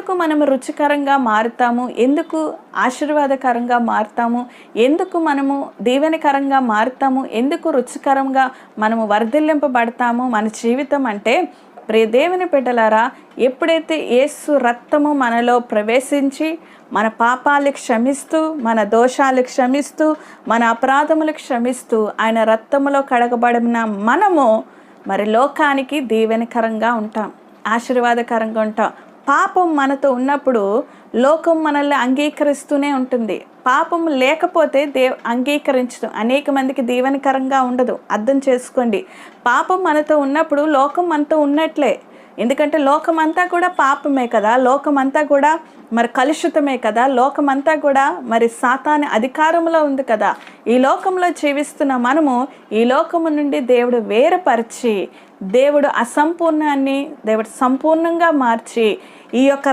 ఎందుకు మనము రుచికరంగా మారుతాము, ఎందుకు ఆశీర్వాదకరంగా మారుతాము, ఎందుకు మనము దీవెనకరంగా మారుతాము, ఎందుకు రుచికరంగా మనము వర్ధిల్లింపబడతాము మన జీవితం అంటే, ప్రియ దేవుని బిడ్డలారా, ఎప్పుడైతే యేసు రక్తము మనలో ప్రవేశించి మన పాపాలు క్షమిస్తూ, మన దోషాలు క్షమిస్తూ, మన అపరాధములు క్షమిస్తూ ఆయన రక్తములో కడగబడిన మనము మరి లోకానికి దీవెనకరంగా ఉంటాం, ఆశీర్వాదకరంగా ఉంటాం. పాపం మనతో ఉన్నప్పుడు లోకం మనల్ని అంగీకరిస్తూనే ఉంటుంది. పాపం లేకపోతే అంగీకరించదు, అనేక మందికి దీవెనకరంగా ఉండదు. అర్థం చేసుకోండి, పాపం మనతో ఉన్నప్పుడు లోకం మనతో ఉన్నట్లే. ఎందుకంటే లోకమంతా కూడా పాపమే కదా, లోకమంతా కూడా మరి కలుషితమే కదా, లోకమంతా కూడా మరి సాతాను అధికారంలో ఉంది కదా. ఈ లోకంలో జీవిస్తున్న మనము ఈ లోకము నుండి దేవుడు వేరుపరిచి, దేవుడు అసంపూర్ణాన్ని దేవుడు సంపూర్ణంగా మార్చి ఈ యొక్క